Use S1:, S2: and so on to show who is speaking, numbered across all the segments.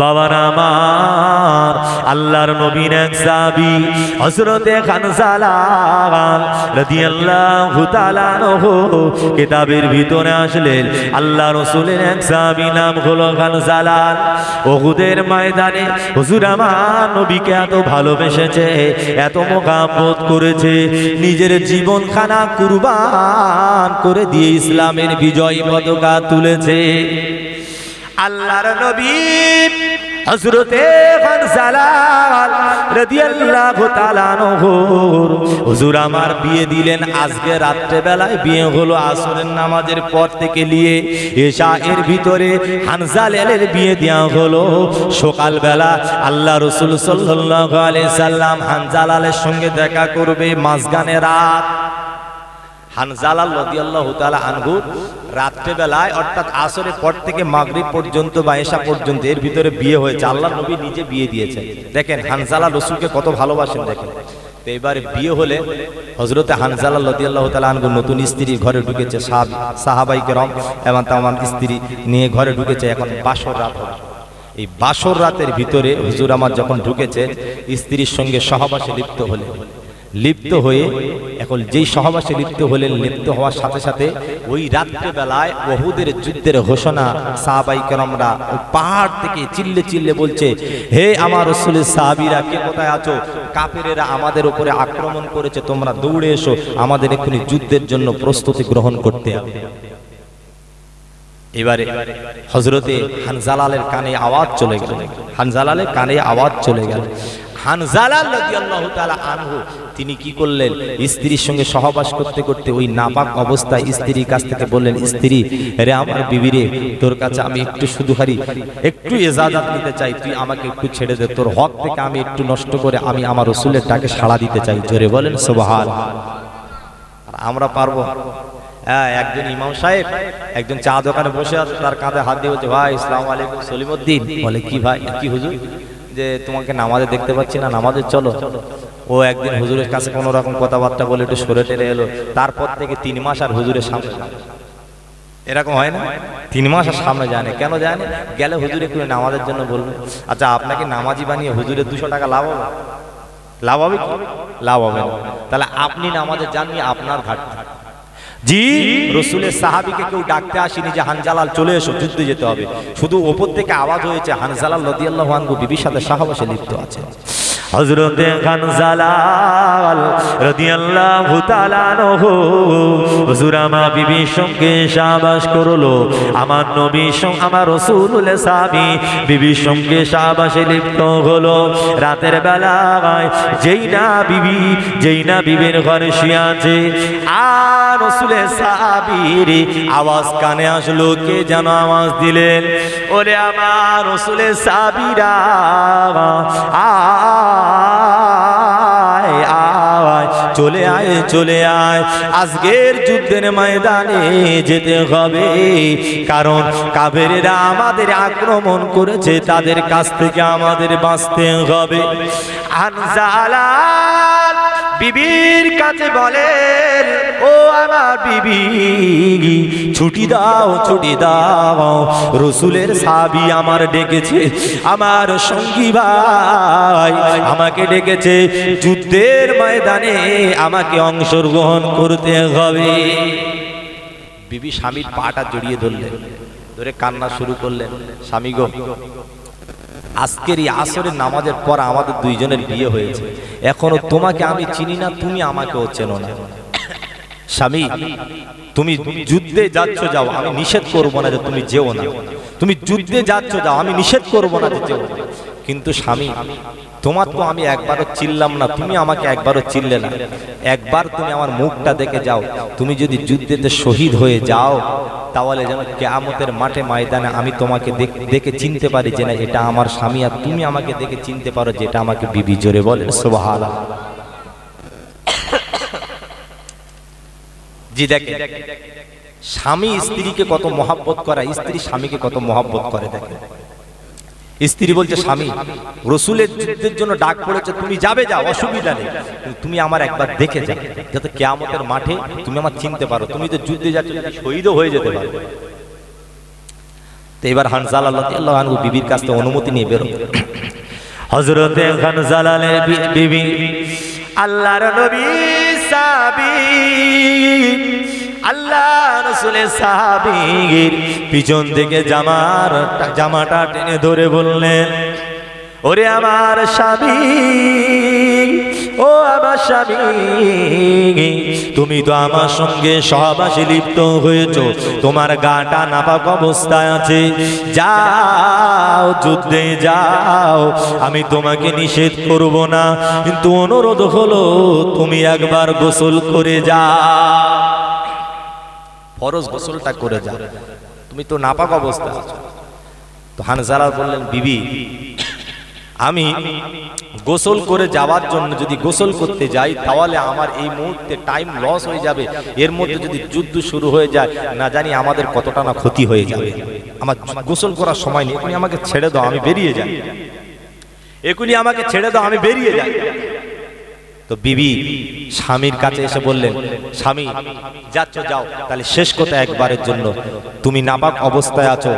S1: বাবারা আমার, আল্লাহর নবীর এক সাহাবী হযরতে হানজালা রাদিয়াল্লাহু তাআলা আনহু কিতাবের ভিতরে আসলেন। আল্লাহ রাসূলের এক সাহাবী নাম হলো হানজালা। উহুদের ময়দানে হুজুর আমার নবীকে এত ভালোবেসেছে, এত মোহাব্বত করেছে, নিজের জীবনখানা কুরবান করে দিয়ে ইসলামের বিজয় পতাকা তুলেছে। আল্লাহর নবী হযরতে হানজালা রাদিয়াল্লাহু তাআলা আনহু হুজুর আমার বিয়ে দিলেন। আজকে রাত্রে বেলায় বিয়ে হলো আসরের নামাজের পর থেকে নিয়ে এশার ভিতরে হানজালার বিয়ে দেওয়া হলো। সকালবেলা আল্লাহ রাসূল সাল্লাল্লাহু আলাইহি সাল্লাম হানজালার সঙ্গে দেখা করবে মাঝখানে রাত। হানজালা রাদিয়াল্লাহু তাআলা আনহু রাত্রে বেলায় অর্থাৎ আসরের পর থেকে মাগরিব পর্যন্ত বা এশা পর্যন্ত এর ভিতরে বিয়ে হয়েছে। আল্লাহর নবী নিজে বিয়ে দিয়েছে। দেখেন হানজালা রাসূলকে কত ভালোবাসেন দেখেন। তো এবারে বিয়ে হলে হযরতে হানজালা রাদিয়াল্লাহু তাআলা আনহু নতুন স্ত্রী ঘরে ঢুকেছে, সাহাবায়ে কেরাম এবং তামাম স্ত্রী নিয়ে ঘরে ঢুকেছে। এখন বাসর রাত। এই বাসর রাতের ভিতরে হুজুর আমার যখন ঢুকেছে স্ত্রীর সঙ্গে সহবাসে লিপ্ত হয়ে এখন যেই সহবাসে লিপ্ত হলেন, লিপ্ত হওয়ার সাথে সাথে ওই রাত্রে বেলায় উহুদের যুদ্ধের ঘোষণা সাহাবায়ে কেরামরা পাহাড় থেকে চিল্লে চিল্লে বলছে, হে আমার রাসূলের সাহাবীরা, কে কোথায় আছো? কাফেরেরা আমাদের উপরে আক্রমণ করেছে, তোমরা দৌড়ে এসো, আমাদের এক্ষুনি যুদ্ধের জন্য প্রস্তুতি গ্রহণ করতে হবে। এবারে হযরতে হানজালালের কানে আওয়াজ চলে গেল। হানজালালের কানে আওয়াজ চলে গেল। হানজালা রাদিয়াল্লাহু তাআলা আনহু তিনি কি করলেন? স্ত্রীর সঙ্গে সহবাস করতে করতে ওই নাপাক অবস্থায় স্ত্রীর কাছ থেকে বললেন, স্ত্রী রে আমার বিবি রে, তোর কাছে আমি একটু একটু ইজাজত নিতে চাই, তুই আমাকে একটু ছেড়ে দে, তোর হক থেকে আমি একটু নষ্ট করে আমি আমার রাসূলের ডাকে সাড়া দিতে চাই। জোরে বলেন সুবহানাল্লাহ। আমরা পারবো? হ্যাঁ, একজন ইমাম সাহেব একজন চা দোকানে বসে আছে, তার কাঁধে হাত দিয়ে বলছে, ভাই আসসালামু আলাইকুম সলিমউদ্দিন। বলে, কি ভাই? কি হুজুর? যে তোমাকে নামাজে দেখতে পাচ্ছি না, নামাজে চলো। ও একদিন হুজুরের কাছে কোনো রকম কথাবার্তা বলে একটু সরে টেরে এলো। তারপর থেকে 3 মাস আর হুজুরের সামনে এরকম হয় না, 3 মাস আর সামনে যায় না। কেন যায় না? গেলে হুজুর একটু নামাজের জন্য বলবে। আচ্ছা, আপনাকে নামাজি বানিয়ে হুজুরের 200 টাকা লাভ হবে? লাভ হবে কি? লাভ হবে না। তাহলে আপনি নামাজে যাননি, আপনার ঘাটতি। জি, রাসূলের সাহাবীকে কেউ ডাকতে আসেনি যে হানজালা চলে এসো, যুদ্ধে যেতে হবে। শুধু ওপর থেকে আওয়াজ হয়েছে হানজালা রাদিয়াল্লাহু আনহু বিবির সাথে সহবাসে লিপ্ত আছে। হযরতে হানজালা রাদিয়াল্লাহু তাআলা আনহু হুজুর আমার বিবির সঙ্গে সহবাস করলো। আমার নবীর সঙ্গে আমার রাসূলের সাহাবী বিবির সঙ্গে সহবাসে লিপ্ত হলো। রাতের বেলায় যেই না বিবির ঘরে শুয়ে আছে, আর রাসূলের সাহাবীর আওয়াজ কানে আসলো। কে যেন আওয়াজ দিলেন, ওরে আমার রাসূলের সাহাবীরা, চলে আয়, চলে আয়, আজকের যুদ্ধের ময়দানে যেতে হবে, কারণ কাফেরেরা আমাদের আক্রমণ করেছে, তাদের কাছ থেকে আমাদের বাঁচতে হবে। হানজালা বিবির কাছে বলেন, ও আমার বিবি, ছুটি দাও, ছুটি দাও, রাসূলের সাহাবী আমার ডেকেছে, আমার সঙ্গী ভাই আমাকে ডেকেছে, যুদ্ধের ময়দানে আমাকে অংশগ্রহণ করতে হবে। বিবি স্বামীর পাটা জড়িয়ে ধরলেন, ধরে কান্না শুরু করলেন, স্বামী গো, আজকের এই আসরের নামাজের পর আমাদের 2 জনের বিয়ে হয়েছে, এখনো তোমাকে আমি চিনি না, তুমি আমাকেও চেনো না। স্বামী, তুমি যুদ্ধে যাচ্ছ, যাও, আমি নিষেধ করবো না যে তুমি যেও না, তুমি যুদ্ধে যাচ্ছ, যাও, আমি নিষেধ করবো না যে যেও না। কিন্তু স্বামী, তোমার তো আমি একবারও চিনলাম না, তুমি আমাকে একবারও চিনলে না, একবার তুমি আমার মুখটা দেখে যাও, তুমি যদি যুদ্ধেতে শহীদ হয়ে যাও, তাহলে যেন কিয়ামতের মাঠে ময়দানে আমি তোমাকে দেখে চিনতে পারি যে না এটা আমার স্বামী, আর তুমি আমাকে দেখে চিনতে পারো যে এটা আমাকে বিবি। জোরে বলেন সুবহানাল্লাহ। জি, দেখেন স্বামী স্ত্রীকে কত মহব্বত করে, স্ত্রী স্বামীকে কত মহব্বত করে। দেখেন স্ত্রী বলছে, স্বামী রাসূলের যুদ্ধের জন্য ডাক পড়েছে, তুমি যাবে, যাও, অসুবিধা নেই, কিন্তু তুমি আমার একবার দেখে যাও, যাতে কিয়ামতের মাঠে তুমি আমার চিনতে পারো, তুমি তো যুদ্ধে যাচ্ছ, শহীদও হয়ে যেতে পারো। তো এবার হানজালা রাদিয়াল্লাহু আনহু বিবির কাছ থেকে অনুমতি নিয়ে বেরো। হযরতে হানজালালের বিবি আল্লাহর নবী সাহাবী, আল্লাহ রাসূলের সাহাবীর পিছন থেকে জামাটা টেনে ধরে বললেন, ওরে আমার স্বামী, ও আমার স্বামী, তুমি তো আমার সঙ্গে সহবাসে লিপ্ত হয়েছ, তোমার গাটা নাপাক অবস্থায় আছে, যাও যুদ্ধে যাও, আমি তোমাকে নিষেধ করব না, কিন্তু অনুরোধ হলো তুমি একবার গোসল করে যাও, ফরজ গোসলটা করে যাও, তুমি তো নাপাক অবস্থায় আছো। তো হানজালা বললেন, বিবি আমি গোসল করে যাওয়ার জন্য যদি গোসল করতে যাই তাহলে আমার এই মুহূর্তে টাইম লস হয়ে যাবে, এর মধ্যে যদি যুদ্ধ শুরু হয়ে যায় না জানি আমাদের কতটা না ক্ষতি হয়ে যাবে, আমার গোসল করার সময় নেই, এখনই আমাকে ছেড়ে দাও, আমি বেরিয়ে যাই, এখনই আমাকে ছেড়ে দাও, আমি বেরিয়ে যাই। তো বিবি স্বামীর কাছে এসে বললেন, স্বামী যাচ্ছ যাও, তাহলে শেষ কথা একবারের জন্য, তুমি নাপাক অবস্থায় আছো,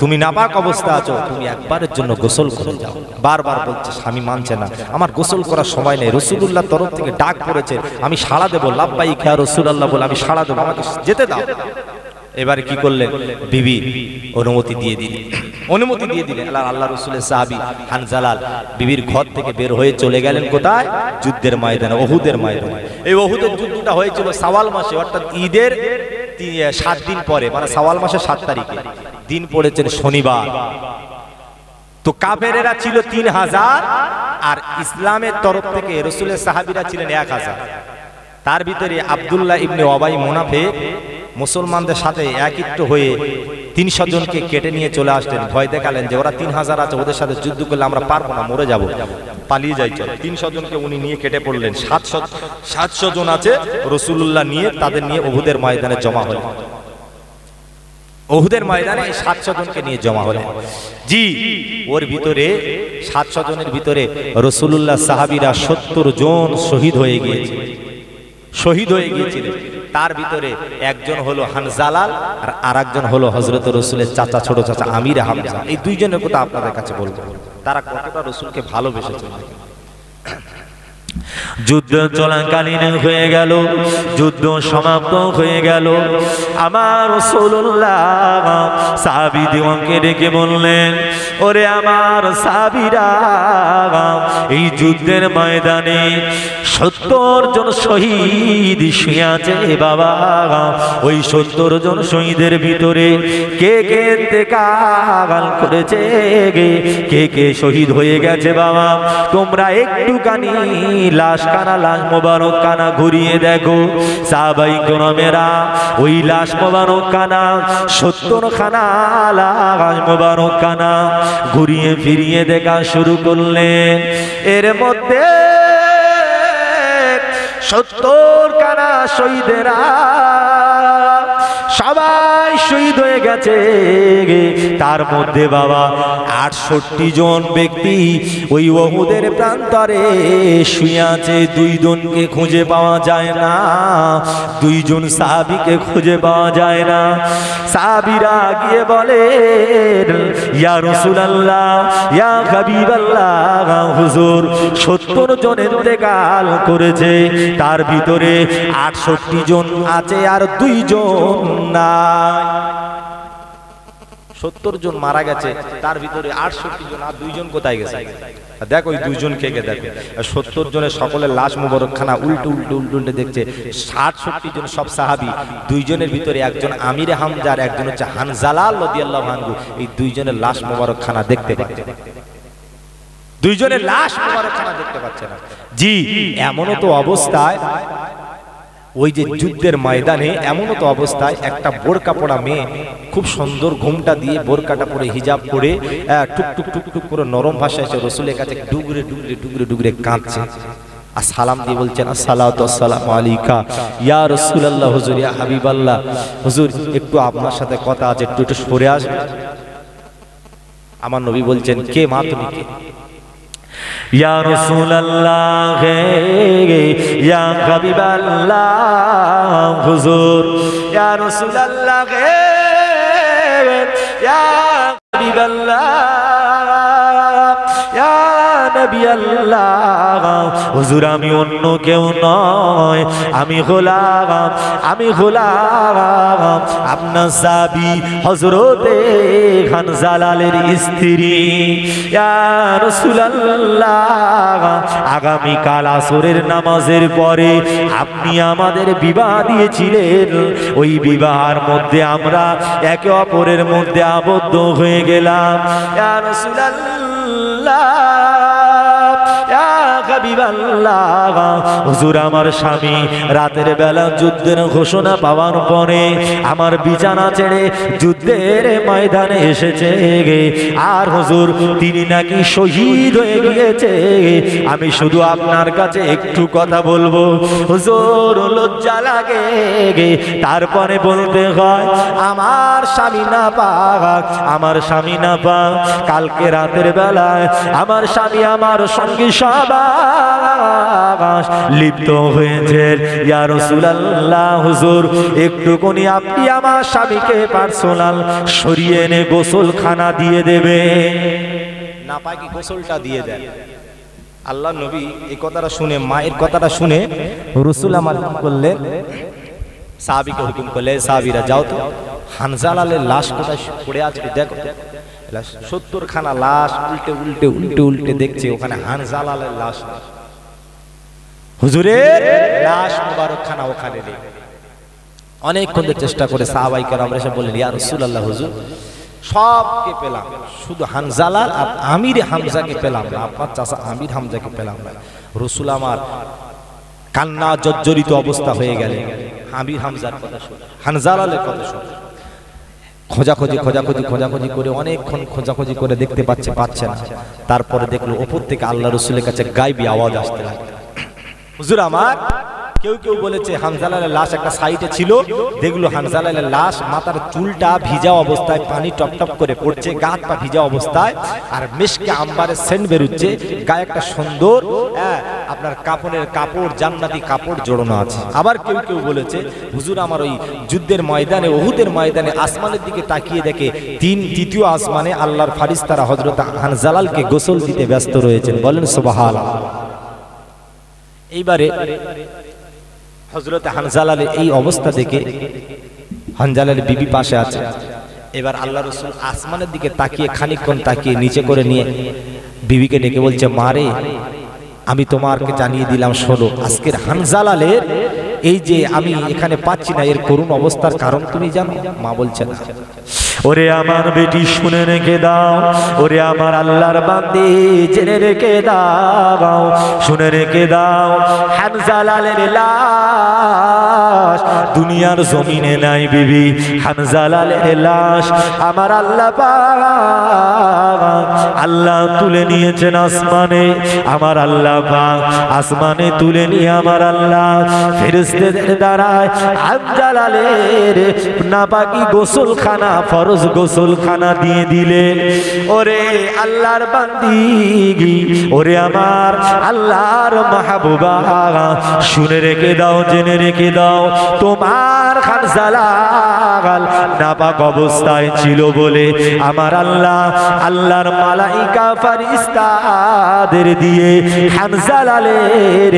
S1: তুমি নাপাক অবস্থায় আছো, তুমি একবারের জন্য গোসল করে যাও। বারবার বলছে, স্বামী মানছে না, আমার গোসল করার সময় নেই, রাসূলুল্লাহ তরফ থেকে ডাক পড়েছে, আমি সাড়া দেবো, লাব্বাইক ইয়া রাসূলুল্লাহ বলে আমি সাড়া দেবো, আমাকে যেতে দাও। এবারে কি করলেন, বিবি অনুমতি দিয়ে দিলেন, অনুমতি দিয়ে দিলেন। আল্লাহ রাসূলের সাহাবী হানজালা বিবির ঘর থেকে বের হয়ে চলে গেলেন কোথায়, যুদ্ধের ময়দানে, ওহুদের ময়দানে। এই ওহুদের যুদ্ধটা হয়েছিল শাওয়াল মাসে, অর্থাৎ ঈদের 7 দিন পরে, মানে শাওয়াল মাসের 7 তারিখে, দিন পড়েছেন শনিবার। তো কাফেরেরা ছিল 3000 আর ইসলামের তরফ থেকে রাসূলের সাহাবীরা ছিলেন 1000। তার ভিতরে আব্দুল্লাহ ইবনে উবাই মুনাফিক মুসলমানদের সাথে একত্র হয়ে 300 জনকে কেটে নিয়ে চলে আসলেন, ভয় দেখালেন যে ওরা 3000 আছে, ওদের সাথে যুদ্ধ করলে আমরা পারবো না, মরে যাব, পালিয়ে যাই চল। 300 জনকে উনি নিয়ে কেটে পড়লেন, 700 জন আছে রাসূলুল্লাহ নিয়ে, তাদের নিয়ে ওহুদের ময়দানে জমা হলেন। ওহুদের ময়দানে 700 জনকে নিয়ে জমা হলেন। জি, ওর ভিতরে 700 জনের ভিতরে রাসূলুল্লাহ সাহাবীরা 70 জন শহীদ হয়ে গিয়েছে, শহীদ হয়ে গিয়েছিলেন। তার ভিতরে একজন হলো হানজালা আর আরেকজন হলো হযরত রাসূলের চাচা, ছোট চাচা আমির হামজা। এই দুইজনের কথা আপনাদের কাছে বলবো, তারা কতটা রাসূলকে ভালোবেসেছেন। যুদ্ধ চলাকালীন হয়ে গেল, যুদ্ধ সমাপ্ত হয়ে গেল, আমার রাসূলুল্লাহ সাহাবীদেরকে ডেকে বললেন, ওরে আমার সাহাবীরা, এই যুদ্ধের ময়দানে 70 জন শহীদ শুয়ে আছে বাবা, ওই 70 জন শহীদের ভিতরে কে কে ইন্তেকাল করেছে, কে কে শহীদ হয়ে গেছে বাবা, তোমরা একটুখানি লাশ কানা, লাশ মোবারক কানা ঘুরিয়ে দেখো। সাহাবাই কেরামেরা ওই লাশ মোবারক কানা 70 খানা লাশ মোবারক কানা ঘুরিয়ে ফিরিয়ে দেখা শুরু করলেন। এর মধ্যে 70 কানা শহীদেরা সবাই শহীদ হয়ে গেছে, তার মধ্যে বাবা 68 জন ব্যক্তি ওই ওহুদের প্রান্তরে শুয়ে আছে, 2 জনকে খুঁজে পাওয়া যায় না, 2 জন সাহাবীকে খুঁজে পাওয়া যায় না। সাহাবীরা গিয়ে বলে, ইয়া রাসূলুল্লাহ, ইয়া হাবিবাল্লাহ, হুজুর 70 জন ইন্তেকাল করেছে, তার ভিতরে 68 জন আছে আর 2 জন নাই। 70 জন মারা গেছে, তার ভিতরে 68 জন, আর 2 জন কোথায় গেছে? দেখো ওই 2 জন কে দেখো, 70 জনের সকলের লাশ মুবারকখানা উল্টে দেখছে। 68 জন সব সাহাবী, 2 জনের ভিতরে একজন আমিরে হামজা আর একজন হচ্ছে হানজালা রাদিয়াল্লাহু আনহু, এই 2 জনের লাশ মুবারকখানা দেখতে পাচ্ছে, 2 জনের লাশ মুবারকখানা দেখতে পাচ্ছে না। জি, এমনও তো অবস্থায়, ওই যে যুদ্ধের ময়দানে এমনও তো অবস্থায় একটা বোরকা পরা মেয়ে, খুব সুন্দর ঘুমটা দিয়ে বোরকাটা পরে হিজাব পরে টুক টুক টুক টুক করে নরম ভাষায় এসে রাসূলের কাছে ডুগরে ডুগরে ডুগরে ডুগরে কাঁদছে, আর সালাম দিয়ে বলছেন, আসসালাতু আসসালামু আলাইকা ইয়া রাসূলুল্লাহ, হুজুর ইয়া হাবিবাল্লাহ, হুজুর একটু আপনার সাথে কথা আছে, একটু সরে আসবেন। আমার নবী বলছেন, কে মা, তুমি কে? ইয়া রাসূলুল্লাহ, ইয়া হাবিবাল্লাহ, হুজুর ইয়া রাসূলুল্লাহ, ইয়া হাবিবাল্লাহ, ইয়া নবী আল্লাহ, হুজুর আমি অন্য কেউ নয়, আমি গোলাম, আমি গোলাম আপনার সাহাবী হযরতে খানজালালের স্ত্রী। ইয়া রাসূলুল্লাহ, আগামী কাল আসরের নামাজের পরে আপনি আমাদের বিবাহ দিয়েছিলেন, ওই বিবাহের মধ্যে আমরা একে অপরের মধ্যে আবদ্ধ হয়ে গেলাম। ইয়া রাসূলুল্লাহ, ইয়া হাবিবাল্লাহ, হুজুর আমার স্বামী রাতের বেলা যুদ্ধের ঘোষণা পাওয়ার পরে আমার বিছানা ছেড়ে যুদ্ধের ময়দানে এসেছে, আর হুজুর তিনি নাকি শহীদ হয়ে গিয়েছে। আমি শুধু আপনার কাছে একটু কথা বলবো, হুজুর লজ্জা লাগে, তারপরে বলতে হয় আমার স্বামী না পাক, আমার স্বামী না পাক, কালকে রাতের বেলায় আমার স্বামী আমার সঙ্গে সবাস লিপ্ত হয়েছেন। ইয়া রাসূলুল্লাহ, হুজুর একটুখানি আপনি আমার স্বামীকে পার্সোনাল সরিয়ে এনে গোসলখানা দিয়ে দেবে না, পাকি গোসলটা দিয়ে দেন। আল্লাহ নবী এই কথাটা শুনে, মায়ের কথাটা শুনে রাসূল আমার করলেন, সাহাবীকে হুকুম করলেন, সাহাবীরা যাও তো হানজালালের লাশ কোথায় পড়ে আছে দেখো। 70 খানা লাশ উল্টে উল্টে উল্টে উল্টে দেখছে, ওখানে হানজালালের লাশ, হুজুরের লাশ মুবারক খানা ওখানে নেই। অনেকক্ষণ চেষ্টা করে সাহাবায়ে কেরাম এসে বললেন, ইয়া রাসূলুল্লাহ, হুজুর সবকে পেলাম, শুধু হানজালাল আর আমির হামজাকে পেলাম না, আপনার চাচা আমির হামজাকে পেলাম না। রাসূল আমার কান্না জর্জরিত অবস্থা হয়ে গেলেন। আমির হামজার কথা শুনে, হানজালালের কথা শুনে খোঁজাখুঁজি খোঁজাখুঁজি খোঁজাখুঁজি করে অনেকক্ষণ খোঁজাখুঁজি করে দেখতে পাচ্ছে না। তারপরে দেখলো ওপর থেকে আল্লাহ রাসূলের কাছে গায়েবী আওয়াজ আসতে লাগলো, হুজুর আমার কেউ কেউ বলেছে হানজালালের লাশ একটা সাইডে ছিল, দেখলো হানজালালের লাশ মাথার চুলটা ভিজা অবস্থায় পানি টপ টপ করে পড়ছে, গা হাত পা ভিজা অবস্থায়, আর মিশকে আম্বারের সেন্ট বেরুচ্ছে, গায়ে একটা সুন্দর আপনার কাপড়ের কাপড় জান্নাতি কাপড় জড়ানো আছে। আবার কেউ কেউ বলেছে হুজুর আমার ওই যুদ্ধের ময়দানে, উহুদের ময়দানে আসমানের দিকে তাকিয়ে দেখে তৃতীয় আসমানে আল্লাহর ফারিস্তারা হযরত হানজালালকে গোসল দিতে ব্যস্ত রয়েছেন। বলেন সুবহানাল্লাহ। এইবারে হযরত হানজালালের এই অবস্থা দেখে হানজালালের বিবি পাশে আছে, এবার আল্লাহ রাসূল আসমানের দিকে তাকিয়ে খানিকক্ষণ তাকিয়ে নিচে করে নিয়ে বিবিকে ডেকে বলছে, মারে আমি তোমাকে জানিয়ে দিলাম, শোনো আজকের হানজালালের এই যে আমি এখানে পাচ্ছি না, এর করুণ অবস্থার কারণ তুমি জানো? মা বলছে না। ওরে আমার বেটি শুনে রেখে দাও, ওরে আমার আল্লাহর বান্দি জেনে রেখে দাও, শুনে রেখে দাও, হানজালালের লাশ দুনিয়ার জমিনে নাই বিবি, হানজালালের লাশ আমার আল্লাহ পাক আল্লাহ তুলে নিয়েছেন আসমানে, আমার আল্লাহ পাক আসমানে তুলে নিয়ে আমার আল্লাহ ফেরেশতাদের দ্বারায় হানজালালের নাপাকি গোসলখানা, ফরজ গোসলখানা দিয়ে দিলেন। ওরে আল্লাহর বান্দি, ওরে আমার আল্লাহর মাহবুবা, শুনে রেখে দাও, জেনে রেখে দাও, তোমার হানজালাল নাপাক অবস্থায় ছিল বলে আমার আল্লাহ আল্লাহর মালাইকা ফারিস্তাদের দিয়ে হানজালালের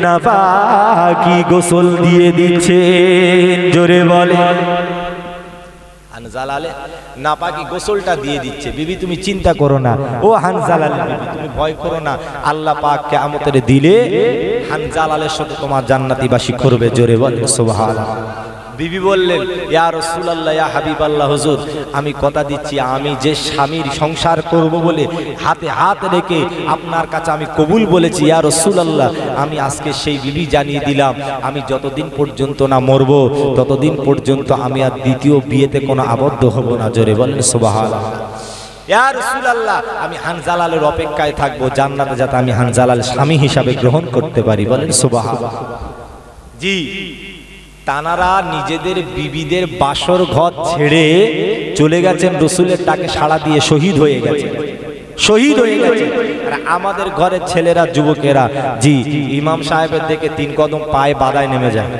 S1: নাপাকি গোসল দিয়ে দিচ্ছে। জোরে বলে, হানজালালে নাপাকি গোসলটা দিয়ে দিচ্ছে। বিবি তুমি চিন্তা করো না, ও হানজালালের বিবি তুমি ভয় করো না, আল্লাহ পাক কিয়ামতের দিলে হানজালালের সাথে তোমার জান্নাতিবাসী করবে। জোরে বলেন সুবহানাল্লাহ। বিবি বললেন, ইয়া রাসূলুল্লাহ, ইয়া হাবিবাল্লাহ, হুজুর আমি কথা দিচ্ছি, আমি যে স্বামীর সংসার করব বলে হাতে হাত রেখে আপনার কাছে আমি কবুল বলেছি, ইয়া রাসূলুল্লাহ আমি আজকে সেই বিবি জানিয়ে দিলাম, আমি যতদিন পর্যন্ত না মরবো ততদিন পর্যন্ত আমি আর দ্বিতীয় বিয়েতে কোনো আবদ্ধ হব না। জোরে বলেন সুবহানাল্লাহ। ইয়া রাসূলুল্লাহ আমি হানজালালের অপেক্ষায় থাকবো, জান্নাতে যাতে আমি হানজালাল স্বামী হিসাবে গ্রহণ করতে পারি। বলেন সুবহানাল্লাহ। জি, তানারা নিজেদের বিবিদের বাসর ঘর ছেড়ে চলে গেছেন, রাসূলের ডাকে সাড়া দিয়ে শহীদ হয়ে গেছে, শহীদ হয়ে গেছে। আর আমাদের ঘরের ছেলেরা, যুবকেরা, জি ইমাম সাহেবের দিকে 3 কদম পায়ে বাদায় নেমে যায়,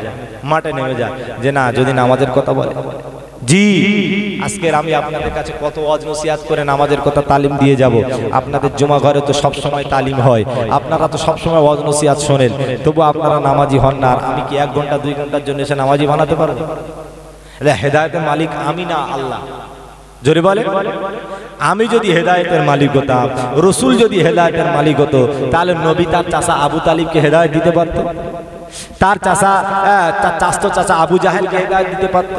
S1: মাঠে নেমে যায়, যে না যদি নামাজের কথা বলে
S2: জি, আজকের আমি আপনাদের কাছে কত ওয়াজ নসিহত করে নামাজের কথা তালিম দিয়ে যাব। আপনাদের জমা ঘরে তো সব সময় তালিম হয়, আপনারা তো সব সময় ওয়াজ নসিহত শোনেন, তবু আপনারা নামাজি হন না। আর আমি কি 1 ঘন্টা 2 ঘন্টার জন্য এসে নামাজি বানাতে পারবো? হেদায়েতের মালিক আমি না আল্লাহ। জোরে বলে, আমি যদি হেদায়েতের মালিক হতাম, রসুল যদি হেদায়েতের মালিক হতো, তাহলে নবী তার চাচা আবু তালিবকে হেদায়েত দিতে পারত? তার চাচা তার চাচতো চাচা আবু জাহেলকে হেদায়েত দিতে পারতো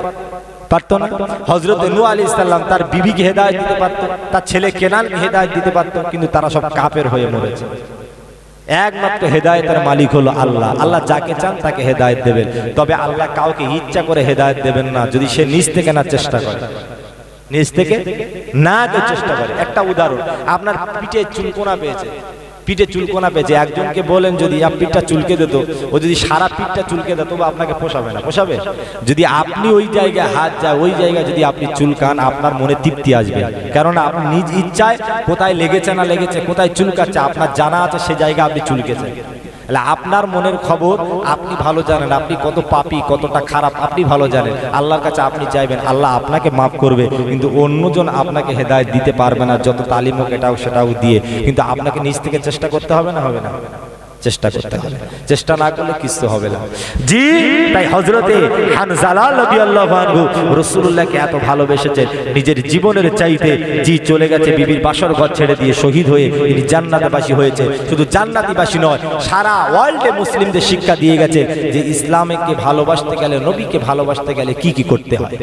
S2: না? হযরত নূহ আলাইহিস সালাম তার বিবিকে হেদায়েত দিতে পারতো, তার ছেলে কেনানকে হেদায়েত দিতে পারতো, কিন্তু তারা সব কাফের হয়ে মরেছে। একমাত্র হেদায়েতের মালিক হলো আল্লাহ। আল্লাহ যাকে চান তাকে হেদায়েত দেবেন, তবে আল্লাহ কাউকে ইচ্ছা করে হেদায়েত দেবেন না যদি সে নিজ থেকে না চেষ্টা করে, নিজ থেকে না চেষ্টা করে। একটা উদাহরণ, আপনার পিঠে চুলকোনা পেয়েছে, পিঠে চুলকোনা পেয়েছে, একজনকে বলেন যদি পিঠটা চুলকে দিত, ও যদি সারা পিঠটা চুলকে দিত, তবে আপনাকে পোষাবে না, পোষাবে? যদি আপনি ওই জায়গায় হাত যায়, ওই জায়গায় যদি আপনি চুলকান, আপনার মনে তৃপ্তি আসবে, কারণ আপনি নিজ ইচ্ছায় কোথায় লেগেছে না লেগেছে, কোথায় চুলকাচ্ছে আপনার জানা আছে, সে জায়গায় আপনি চুলকেছেন। আপনার মনের খবর আপনি ভালো জানেন, আপনি কত পাপী কতটা খারাপ আপনি ভালো জানেন। আল্লাহর কাছে আপনি চাইবেন, আল্লাহ আপনাকে মাফ করবে, কিন্তু অন্যজন আপনাকে হেদায়েত দিতে পারবে না, যত তালিম হোক এটাও সেটাও দিয়ে। কিন্তু আপনাকে নিজ থেকে চেষ্টা করতে হবে না, হবে না? চেষ্টা করতে হবে, চেষ্টা না করলে কিছু হবে না। জি, তাই হযরতে হানজালা রাদিয়াল্লাহু আনহু রাসূলুল্লাহকে এত ভালোবেসেছেন, নিজের জীবনের চাইতে জি চলে গেছে বিবির বাসর ঘর ছেড়ে দিয়ে, শহীদ হয়ে তিনি জান্নাতবাসী হয়েছে। শুধু জান্নাতীবাসী নয়, সারা ওয়ার্ল্ডে মুসলিমদের শিক্ষা দিয়ে গেছে যে ইসলামকে ভালোবাসতে গেলে, নবীকে ভালোবাসতে গেলে কি কি করতে হয়,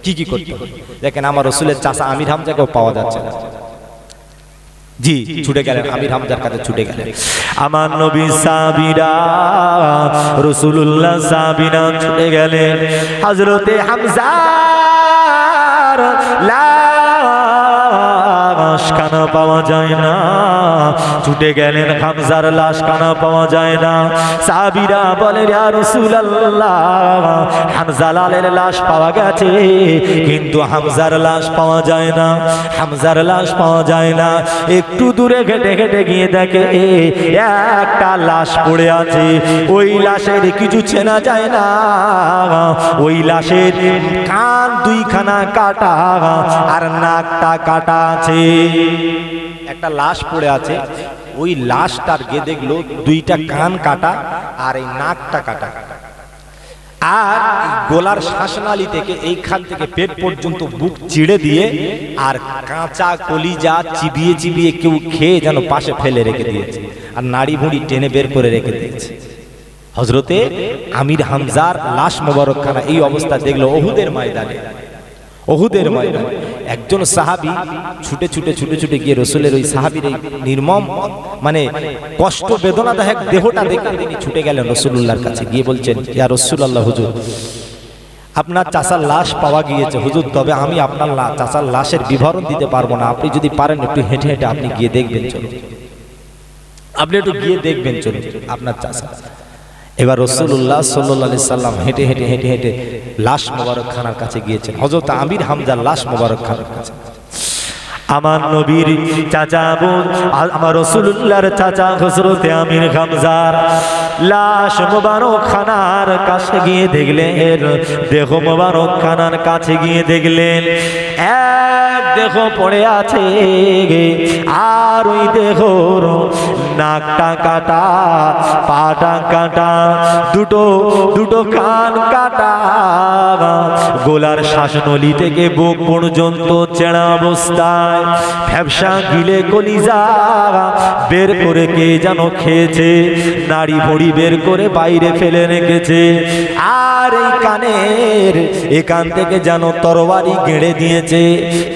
S2: কি কি করতে হয়। দেখেন, আমার রাসূলের চাচা আমির হামজাকেও পাওয়া যাচ্ছে না। জি, ছুটে গেলেন, আমির হামজার কাছে ছুটে গেলেন।
S1: আমার নবী সাহাবীরা, রাসূলুল্লাহ সাহাবীরা ছুটে গেলেন। হযরতে হামজার লাশ কানা পাওয়া যায় না, ছুটে গেলেন, হামজার লাশ কানা পাওয়া যায় না। সাহাবীরা বলে, ইয়া রাসূলুল্লাহ, হামজালালের লাশ পাওয়া গেছে, কিন্তু হামজার লাশ পাওয়া যায় না, হামজার লাশ পাওয়া যায় না। একটু দূরে ঘেটে ঘেটে গিয়ে দেখে একটা লাশ পড়ে আছে, ওই লাশের কিছু চেনা যায় না, ওই লাশের কান 2খানা কাটা আর নাকটা কাটা আছে। একটা লাশ পড়ে আছে, ওই লাশটার গিয়ে দেখলো 2টা কান কাটা আর এই নাকটা কাটা, আর গলার শ্বাসনালী থেকে এইখান থেকে পেট পর্যন্ত বুক চিড়ে দিয়ে আর কাঁচা কলিজা চিবিয়ে চিবিয়ে কেউ খেয়ে যেন পাশে ফেলে রেখে দিয়েছে, আর নাড়ি ভুঁড়ি টেনে বের করে রেখে দিয়েছে। হযরতে আমির হামজার লাশ মোবারকখানা এই অবস্থা দেখলো উহুদের ময়দানে। উহুদের ময়দানে একজন সাহাবী ছুটে ছুটে ছুটে ছুটে গিয়ে রাসূলের ওই সাহাবীর এই নির্মম মানে কষ্ট বেদনাদায়ক দেহটা দেখে তিনি ছুটে গেলেন রাসূলুল্লাহর কাছে, গিয়ে বলছেন, ইয়া রাসূলুল্লাহ, হুজুর আপনার চাচার লাশ পাওয়া গিয়েছে হুজুর, তবে আমি আপনার চাচার লাশের বিবরণ দিতে পারবো না, আপনি যদি পারেন একটু হেঁটে হেঁটে আপনি গিয়ে দেখবেন, চলুন আপনি একটু গিয়ে দেখবেন, চলুন আপনার চাচা। এবার রাসূলুল্লাহ সাল্লাল্লাহু আলাইহি সাল্লাম হেঁটে হেঁটে হেঁটে হেঁটে লাশ মোবারকখানার কাছে গিয়েছেন, হযরত আমির হামজার লাশ মোবারকখানার কাছে। আমার নবীর চাচা বোন, আমার রাসূলুল্লাহর চাচা হযরতে আমির হামজার লাশ মোবারকখানার কাছে গিয়ে দেখলেন, দেহ মোবারকখানার কাছে গিয়ে দেখলেন এক দেহ পড়ে আছে, আর ওই দেহর নাকটা কাটা, পাটা কাটা, দুটো কান কাটা, গলার শ্বাসনলী থেকে বুক পর্যন্ত চেড়া অবস্থায়, ফ্যাপসা গিলে কলিজা বের করে কে যেন খেয়েছে, নাড়ি ভড়ি বের করে বাইরে ফেলে রেখেছে, আর এই কানের এখান থেকে যেন তরবারি গেড়ে দিয়েছে,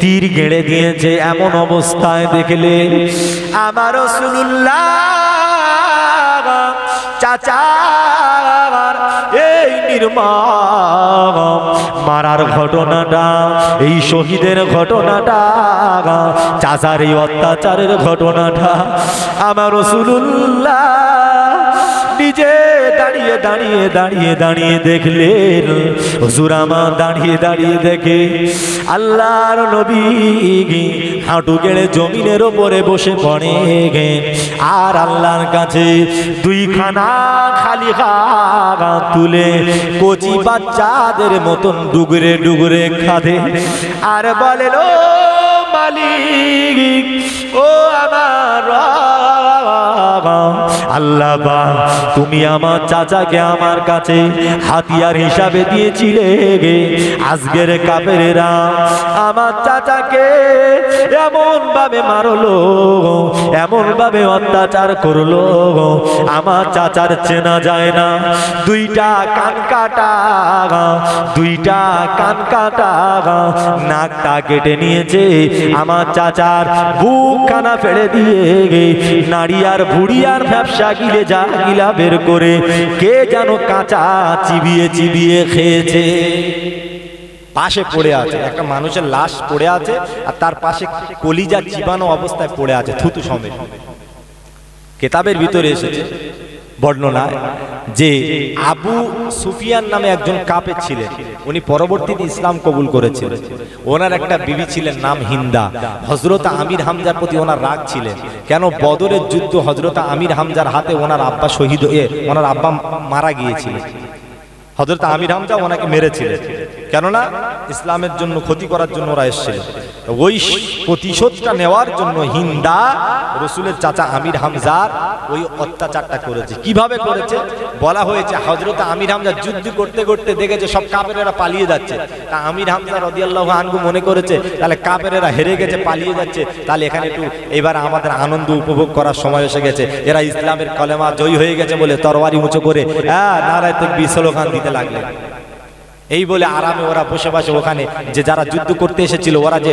S1: তীর গেড়ে দিয়েছে। এমন অবস্থায় দেখলে আমার রাসূলুল্লাহ চাচা এই নির্মম মারার ঘটনাটা, এই শহীদের ঘটনাটা, চাচার এই অত্যাচারের ঘটনাটা আমার রাসূলুল্লাহ নিজে দাঁড়িয়ে দাঁড়িয়ে দাঁড়িয়ে দাঁড়িয়ে দেখলেন হুজুর আমার দাঁড়িয়ে দাঁড়িয়ে দেখে আল্লাহর নবী হাঁটু গেড়ে জমিনের ওপরে বসে পড়ে আর আল্লাহর কাছে দুইখানা খালি হাত তুলে কচি বাচ্চাদের মতন ডুগরে ডুগরে খাদে আর বলেন ও মালিক ও আমার আল্লাহ বা তুমি আমার চাচাকে আমার কাছে হাতিয়ার হিসাবে দিয়েছিলে আজকের কাফেরেরা আমার চাচাকে এমন ভাবে মারলো এমন ভাবে অত্যাচার করলো আমার চাচার চেনা যায় না দুইটা কান কাটা নাকটা কেটে নিয়েছে আমার চাচার বুকখানা ফেড়ে দিয়ে নাড়ি আর বুড়ি আর ব্যবসা গিলে যা গিলা বের করে কে যেন কাঁচা চিবিয়ে চিবিয়ে খেয়েছে পাশে পড়ে আছে একটা মানুষের লাশ পড়ে আছে আর তার পাশে কলিজা চিবানো অবস্থায় পড়ে আছে থুতু সমেত কিতাবের ভিতরে এসেছে বর্ণনায় যে আবু সুফিয়ান নামে একজন কাফের ছিলেন উনি পরবর্তীতে ইসলাম কবুল করেছিলেন ওনার একটা বিবি ছিলেন নাম হিন্দা হযরত আমির হামজার প্রতি ওনার রাগ ছিলেন কেন বদরের যুদ্ধ হযরত আমির হামজার হাতে ওনার আব্বা শহীদ ওনার আব্বা মারা গিয়েছিলেন হযরত আমির হামজা ওনাকে মেরেছিলেন কেননা ইসলামের জন্য ক্ষতি করার জন্য ওরা এসেছিল ওই প্রতিশোধটা নেওয়ার জন্য হিন্দা রাসূলের চাচা আমির হামজার ওই অত্যাচারটা করেছে কিভাবে করেছে বলা হয়েছে হযরত আমির হামজা যুদ্ধ করতে করতে দেখেছে সব কাফেরেরা পালিয়ে যাচ্ছে তা আমির হামজা রাদিয়াল্লাহু আনহু মনে করেছে তাহলে কাফেরেরা হেরে গেছে পালিয়ে যাচ্ছে তাহলে এখানে একটু এবার আমাদের আনন্দ উপভোগ করার সময় এসে গেছে এরা ইসলামের কলেমা জয়ী হয়ে গেছে বলে তরবারি উঁচু করে নারায়ে তাকবীর স্লোগান দিতে লাগলেন এই বলে আরামে ওরা বসে বসে ওখানে যে যারা যুদ্ধ করতে এসেছিল ওরা যে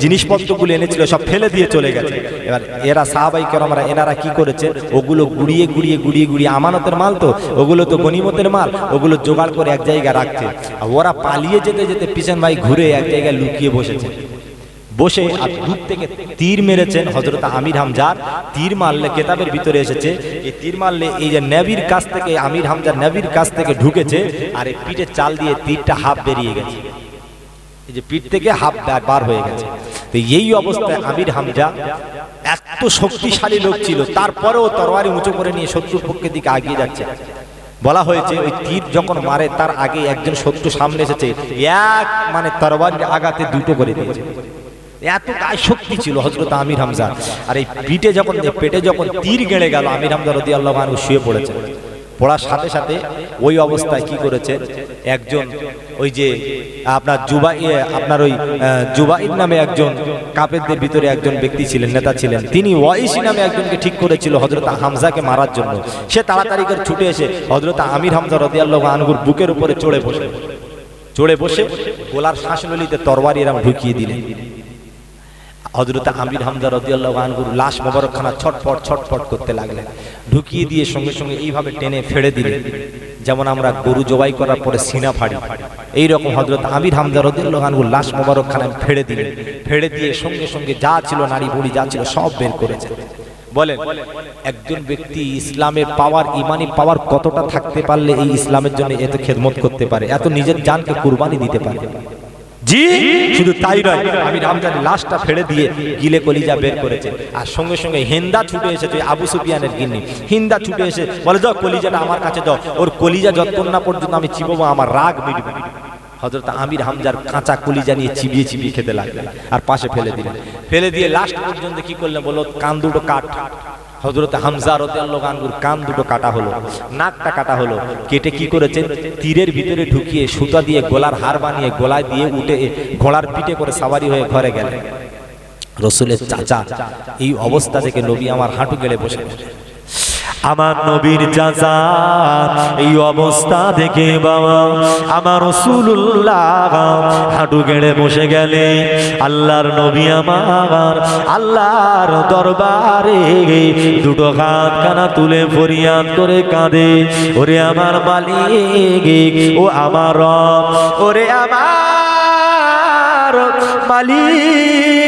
S1: জিনিসপত্রগুলো এনেছিল সব ফেলে দিয়ে চলে গেছে এবার এরা সাহাবাই কেরামরা এনারা কি করেছে ওগুলো গুড়িয়ে গুড়িয়ে গুড়িয়ে গুড়িয়ে আমানতের মাল তো ওগুলো তো গনিমতের মাল ওগুলো জোগাড় করে এক জায়গায় রাখছে আর ওরা পালিয়ে যেতে যেতে পিছন ভাই ঘুরে এক জায়গায় লুকিয়ে বসেছে বসে আর দূর থেকে তীর মেরেছেন হযরত আমির হামজার তীর মারলে কিতাবের ভিতরে এসেছে এই তীর মারলে এই যে নবীর কাছ থেকে আমির হামজা নবীর কাছ থেকে ঢুকেছে আর এই পিঠে চাল দিয়ে তীরটা হাফ বেরিয়ে গেছে এই যে পিঠ থেকে হাফ বার হয়ে গেছে তো এই অবস্থায় আমির হামজা এত শক্তিশালী লোক ছিল তারপরেও তরবারি উঁচু করে নিয়ে শত্রুর পক্ষের দিকে এগিয়ে যাচ্ছে বলা হয়েছে ওই তীর যখন মারে তার আগে একজন শত্রু সামনে এসেছে এক মানে তরবারির আঘাতে দুটো করে দিয়েছে এত গায়ে শক্তি ছিল হযরত আমির হামজা আর এই পেটে যখন তীর গেড়ে গেল আমির হামজা রাদিয়াল্লাহু আনহু শুয়ে পড়েছে পড়ার সাথে সাথে ওই অবস্থায় কি করেছে একজন ওই যে আপনার জুবাইর নামে একজন কাফেরদের ভিতরে একজন ব্যক্তি ছিলেন নেতা ছিলেন তিনি ওয়াইসি নামে একজনকে ঠিক করেছিল হযরত হামজাকে মারার জন্য সে তাড়াতাড়ি করে ছুটে এসে হযরত আমির হামজা রাদিয়াল্লাহু আনহুর বুকের উপরে চড়ে বসে গোলার শ্বাসনলিতে তরবারি এরকম ঢুকিয়ে দিলেন হযরত আমির হামজা রাদিয়াল্লাহু আনহুর লাশ মোবারকখানা ছটফট ছটফট করতে লাগলেন ঢুকিয়ে দিয়ে সঙ্গে সঙ্গে এইভাবে টেনে ফেড়ে দিলেন যেমন আমরা গরু জবাই করার পরে সিনা ফাড়ি এই রকম হযরত আমির হামজা রাদিয়াল্লাহু আনহুর লাশ মোবারকখানা ফেড়ে দিলেন ফেড়ে দিয়ে সঙ্গে সঙ্গে যা ছিল নারী বুড়ি যা ছিল সব বের করেছে বলেন একজন ব্যক্তি ইসলামের পাওয়ার ইমানি পাওয়ার কতটা থাকতে পারলে এই ইসলামের জন্য এত খেদমত করতে পারে এত নিজের জানকে কুরবানি দিতে পারে জি শুধু তাই নয় আমির হামজার লাশটা ফেড়ে দিয়ে গিলে কলিজা বের করেছে আর সঙ্গে সঙ্গে হিন্দা ছুটে এসেছে আবু সুফিয়ানের গিন্নি হিন্দা ছুটে এসে বলে দাও কলিজাটা আমার কাছে দাও ওর কলিজা যতক্ষণ না পর্যন্ত আমি চিবাবো আমার রাগ মিটবে হযরত আমির হামজার কাঁচা কলিজা নিয়ে চিবিয়ে চিবিয়ে খেতে লাগলেন আর পাশে ফেলে দিয়ে লাস্ট পর্যন্ত কি করলেন বলো কান দুটো কাট হযরত হামজা রাদিয়াল্লাহু আনহুর কান দুটো কাটা হলো নাকটা কাটা হলো কেটে কি করেছেন তীরের ভিতরে ঢুকিয়ে সুতা দিয়ে গলার হার বানিয়ে গলায় দিয়ে উঠে ঘোড়ার পিঠে করে সাওয়ারি হয়ে ঘরে গেলেন রাসূলের চাচা এই অবস্থা থেকে নবী আমার হাঁটু গেড়ে বসে আমার নবীর চাচা এই অবস্থা দেখে বাবা আমার রাসূলুল্লাহ হাঁটু গেড়ে বসে গেলে আল্লাহর নবী আমার আল্লাহর দরবারে দুটো হাত কানা তুলে ফরিয়াদ করে কাঁদে ওরে আমার মালিক ও আমার রব ওরে আমার মালিক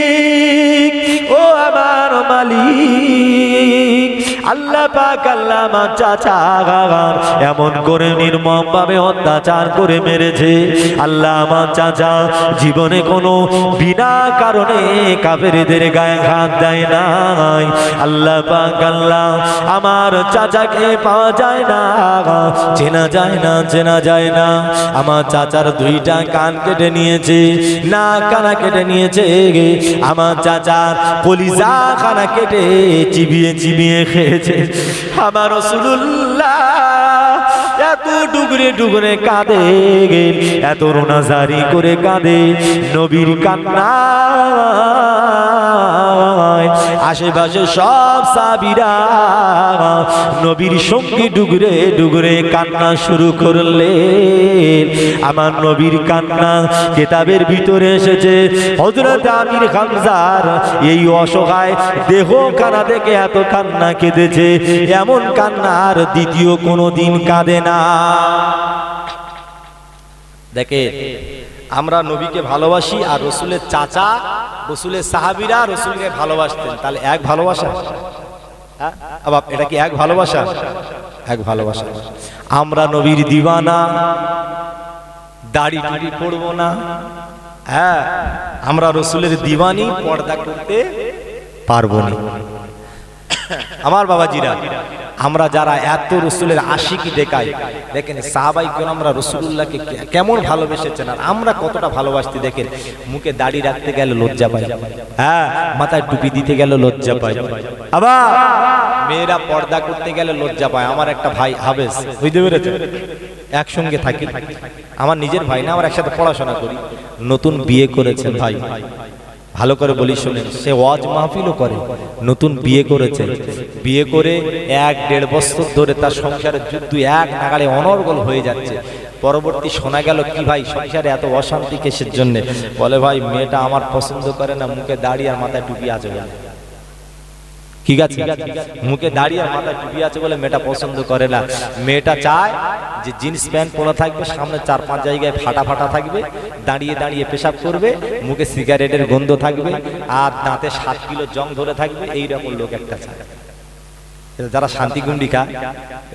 S1: ও আমার মালিক আল্লাহ পাক আল্লাহ আমার চাচা এমন করে নির্মম ভাবে অত্যাচার করে মেরেছে। আল্লাহ আমার চাচা জীবনে কোনো বিনা কারণে কাফেরদের গায়ে হাত দেয় নাই। আল্লাহ পাক আল্লাহ আমার চাচাকে পাওয়া যায় না, চেনা যায় না, চেনা যায় না। আমার চাচার দুইটা কান কেটে নিয়েছে, নাক কানা কেটে নিয়েছে, আমার চাচার কলিজা খানা কেটে চিবিয়ে চিবিয়ে খেয়েছে। আমার রাসূলুল্লাহ এত ডুগরে ডুগরে কাঁদে, এত রোনাজারি করে কাঁদে, নবীর কান্না আশেপাশে সব সাহাবীরা নবীর সঙ্গে ডুগরে ডুগরে কান্না শুরু করলেন। আমার নবীর কান্না কিতাবের ভিতরে এসেছে, হযরত আমির হামজার এই অসহায় দেহ কানা দেখে এত কান্না কেঁদেছে, এমন কান্না আর দ্বিতীয় কোনো দিন কাঁদে না।
S2: দেখে আমরা নবীকে ভালোবাসি, আর রসুলের চাচা রসুলের সাহাবীরা রসুলকে ভালোবাসতেন, তাহলে এক ভালোবাসা? আবার এটা কি এক ভালোবাসা? এক ভালোবাসা। আমরা নবীর দিওয়ানা, দাড়ি টুড়ি পড়বো না। হ্যাঁ, আমরা রসুলের দিওয়ানি, পর্দা করতে পারবো না। আমার বাবাজিরা, আমরা যারা এত রসুলের আশিকি দেখাই, দেখেন সাহাবাই কেরামরা রাসূলুল্লাহকে কেমন ভালোবেসেছেন, আর আমরা কতটা ভালোবাসতে। দেখেন মুখে দাড়ি রাখতে গেলে লজ্জা পাই, হ্যাঁ, মাথায় টুপি দিতে গেলে লজ্জা পাই, আবার মেয়েরা পর্দা করতে গেলে লজ্জা পায়। আমার একটা ভাই হাফেজ, বুঝতে পেরেছেন, একসঙ্গে থাকি, আমার নিজের ভাই না, আমার একসাথে পড়াশোনা করি, নতুন বিয়ে করেছেন ভাই, ভালো করে বলি শুনেন, সে ওয়াজ মাহফিলও করে, নতুন বিয়ে করেছে, বিয়ে করে 1-1.5 বছর ধরে তার সংসারের যুদ্ধ এক নাগাড়ে অনর্গল হয়ে যাচ্ছে। পরবর্তী শোনা গেল কি ভাই সংসারে এত অশান্তি কিসের জন্য? বলে ভাই মেয়েটা আমার পছন্দ করে না, মুখে দাড়ি আর মাথায় টুপি আছে বলে। ঠিক আছে, মুখে দাড়ি আর মাথায় টুপি আছে বলে মেয়েটা পছন্দ করে না। মেয়েটা চায় যে জিন্স প্যান্ট পরা থাকবে, সামনে 4-5 জায়গায় ফাটা ফাটা থাকবে, দাঁড়িয়ে দাঁড়িয়ে পেশাব করবে, মুখে সিগারেটের গন্ধ থাকবে, আর দাঁতে 7 কিলো জং ধরে থাকবে। এইরকম লোক একটা চায়। যারা শান্তিগুন্ডি খায়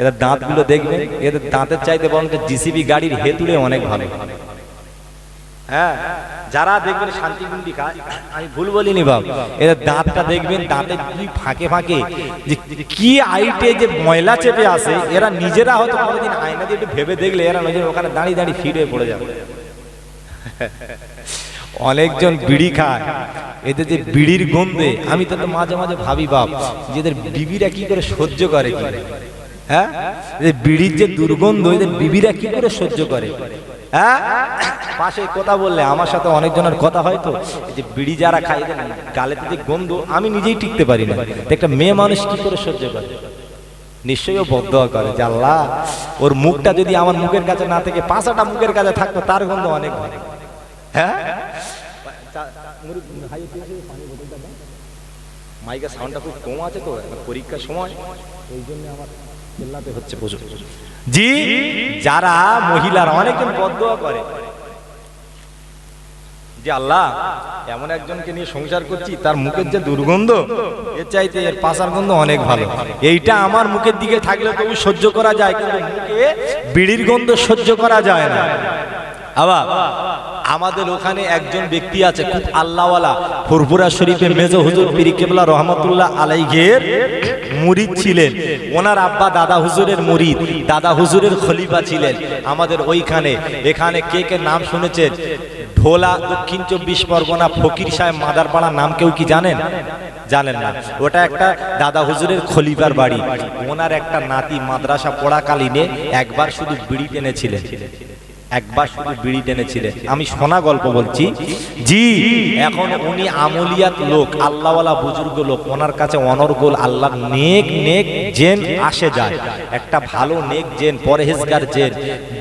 S2: এদের দাঁতগুলো দেখবেন, এদের দাঁতের চাইতে বরঞ্চ জিসিবি গাড়ির হেতুড়ে অনেক ভালো। হ্যাঁ, যারা দেখবেন শান্তিগুন্ডি খায়, আমি ভুল বলিনি বাবা, এদের দাঁতটা দেখবেন, দাঁতের দুই ফাঁকে ফাঁকে যে কি আইটে যে ময়লা চেপে আসে, এরা নিজেরা হয়তো কোনোদিন আয়না দিয়ে একটু ভেবে দেখলে এরা নিজের ওখানে দাঁড়িয়ে দাঁড়িয়ে ফিট হয়ে পড়ে যাবে। অনেকজন বিড়ি খায়, এদের যে বিড়ির গন্ধে আমি তো মাঝে মাঝে ভাবি বাপ, যে এদের বিবিরা কি করে সহ্য করে, কি হ্যাঁ, বিড়ির যে দুর্গন্ধ এদের বিবিরা কি করে সহ্য করে। হ্যাঁ, পাশে কথা বললে আমার সাথে অনেকজনের কথা হয়, তো যে বিড়ি যারা খায় এদের গালেতে যে গন্ধ আমি নিজেই টিকতে পারি না। একটা মেয়ে মানুষ কি করে সহ্য করে? নিশ্চয়ই ও বদদোয়া করে যে আল্লাহ ওর মুখটা যদি আমার মুখের কাছে না থেকে 5টা মুখের কাছে থাকতো, তার গন্ধ অনেক ভালো। হ্যাঁ, মাইকের সাউন্ডটা খুব কম আছে তো পরীক্ষার সময়, এই জন্য আমার চিল্লাতে হচ্ছে প্রচুর। জি, যারা মহিলারা অনেকজন বদদোয়া করে যে আল্লাহ এমন একজনকে নিয়ে সংসার করছি, তার মুখের যে দুর্গন্ধ এর চাইতে এর পাশার গন্ধ অনেক ভালো। এইটা আমার মুখের দিকে থাকলে তবু সহ্য করা যায়, কিন্তু মুখে বিড়ির গন্ধ সহ্য করা যায় না। আবার আমাদের ওখানে একজন ব্যক্তি আছে খুব আল্লাহওয়ালা, ফুরফুরা শরীফে মেজো হুজুর পীর কেবলা রহমতুল্লাহ আলাইহির মুরিদ ছিলেন। ওনার আব্বা দাদা হুজুরের মুরিদ, দাদা হুজুরের খলিফা ছিলেন আমাদের ওইখানে। এখানে কে কে নাম শুনেছেন? ঢোলা, দক্ষিণ 24 পরগনা ফকির সাহেব মাদারপাড়া নাম কেউ কি জানেন? জানেন না? ওটা একটা দাদা হুজুরের খলিফার বাড়ি। ওনার একটা নাতি মাদ্রাসা পড়াকালীনে একবার শুধু বিড়ি টেনেছিলেন, একবার শুধু বিড়ি টেনেছিলেন। আমি শোনা গল্প বলছি। জি, এখন উনি আমলিয়াত লোক, আল্লাহওয়ালা বুজুর্গ লোক, ওনার কাছে অনর্গল আল্লাহ নেক নেক জেন আসে যায়। একটা ভালো নেক জেন, পরহেজগার জেন,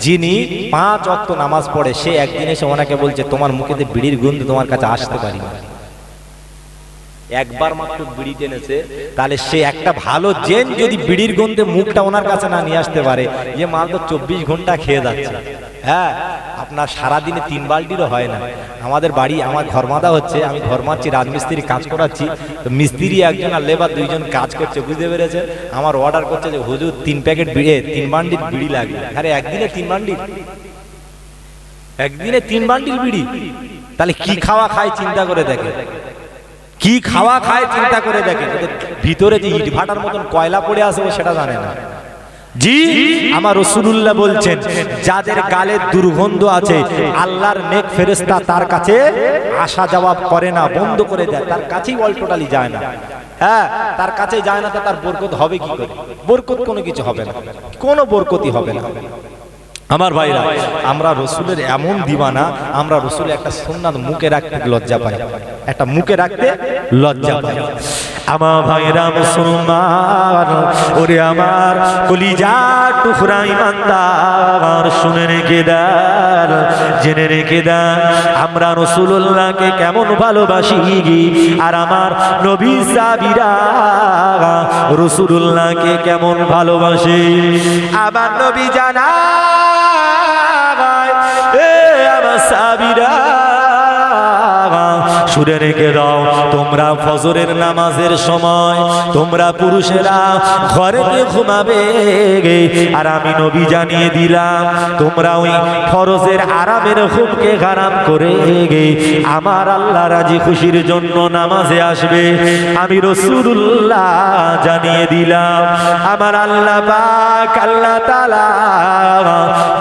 S2: যিনি 5 ওয়াক্ত নামাজ পড়ে, সে একদিন এসে ওনাকে বলছে তোমার মুখেতে বিড়ির গন্ধ তোমার কাছে আসতে পারি না। একবার মাত্র বিড়ি টেনেছে, তাহলে সে একটা ভালো জেন যদি বিড়ির গন্ধে মুখটা ওনার কাছে না নিয়ে আসতে পারে, যে মাল তো 24 ঘন্টা খেয়ে যাচ্ছে। হ্যাঁ, আপনার সারাদিনে 3 বালতিরও হয় না। আমাদের বাড়ি, আমার ঘরমাদা হচ্ছে, আমি ঘরমাচ্ছি, রাজমিস্ত্রি কাজ করাচ্ছি, তো মিস্ত্রি একজন আর লেবার 2 জন কাজ করছে, বুঝতে পেরেছে? আমার অর্ডার করছে যে হুজুর 3 প্যাকেট বিড়ি, 3 বান্ডিল বিড়ি লাগবে। আরে একদিনে 3 বান্ডিল, একদিনে 3 বান্ডিল বিড়ি? তাহলে কি খাওয়া খায় চিন্তা করে দেখে, কি খাওয়া খায় চিন্তা করে দেখে। ভিতরে যে ইট ভাটার মতন কয়লা পড়ে আসবে সেটা জানে না। জি, আমার রাসূলুল্লাহ বলছেন, যাদের গালে দুর্গন্ধ আছে আল্লাহর নেক ফেরেশতা তার কাছে আসা যাওয়া করে না, বন্ধ করে দেয়, তার কাছেই অল টোটালি যায় না। হ্যাঁ, তার কাছে যায় না, তো তার বরকত হবে কি করে? বরকত কোনো কিছু হবে না, কোনো বরকতই হবে না। আমার ভাইরা, আমরা রসুলের এমন দিওয়ানা, আমরা রসুলের একটা সুন্নাত মুখে রাখতে লজ্জা পাই, একটা মুখে রাখতে লজ্জা পাই।
S1: আমার ভাইরা মুসলমান, ওরে আমার কলিজা টুকরা ইমানদার, শুনে রেখে দেন, জেনে রেখে দেন, আমরা রাসূলুল্লাহকে কেমন ভালোবাসি, আর আমার নবী সাহাবীরা রাসূলুল্লাহকে কেমন ভালোবাসে। আমার নবী জানা আমার সাহাবীরা, শুনে রেখে দাও, তোমরা ফজরের নামাজের সময় তোমরা পুরুষেরা ঘরেতে ঘুমাবে, আর আমি নবী জানিয়ে দিলাম তোমরা ওই ফরজের আরামের ঘুমকে হারাম করে আমার আল্লাহ রাজি খুশির জন্য নামাজে আসবে। আমি রাসূলুল্লাহ জানিয়ে দিলাম, আমার আল্লাহ পাক আল্লাহ তাআলা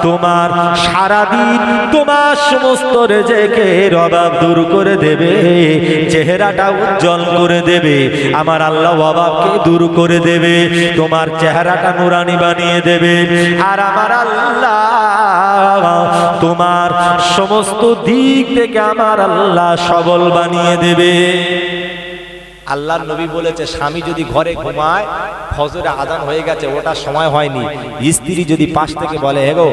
S1: তোমার সারাদিন তোমার সমস্ত রিজিকের অভাব দূর করে দেবে, চেহারাটা উজ্জ্বল করে দেবে, আমার আল্লাহ অভাবকে দূর করে দেবে, তোমার চেহারাটা নুরানি বানিয়ে দেবে, আর আমার আল্লাহ তোমার সমস্ত দিক থেকে আমার আল্লাহ সবল বানিয়ে দেবে।
S2: আল্লাহর নবী বলেছে, স্বামী যদি ঘরে ঘুমায়, ফজরে আজান হয়ে গেছে, ওটার সময় হয়নি, স্ত্রী যদি পাশ থেকে বলে হেগো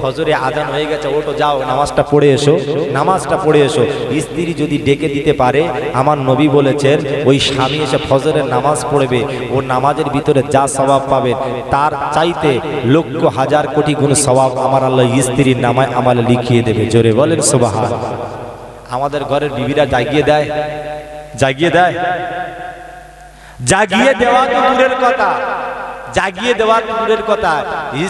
S2: ফজরে আজান হয়ে গেছে, ওটো যাও নামাজটা পড়ে এসো, নামাজটা পড়ে এসো, স্ত্রী যদি ডেকে দিতে পারে, আমার নবী বলেছেন ওই স্বামী এসে ফজরের নামাজ পড়বে, ওর নামাজের ভিতরে যা সওয়াব পাবে তার চাইতে লক্ষ হাজার কোটি গুণ সওয়াব আমার আল্লাহ স্ত্রীর নামায় আমালে লিখিয়ে দেবে। জোরে বলেন সুবহান। আমাদের ঘরের বিবিরা জাগিয়ে দেয়, জাগিয়ে দেয়, জাগিয়ে দেওয়া তো দূরের কথা, জাগিয়ে দেওয়া তো দূরের কথা,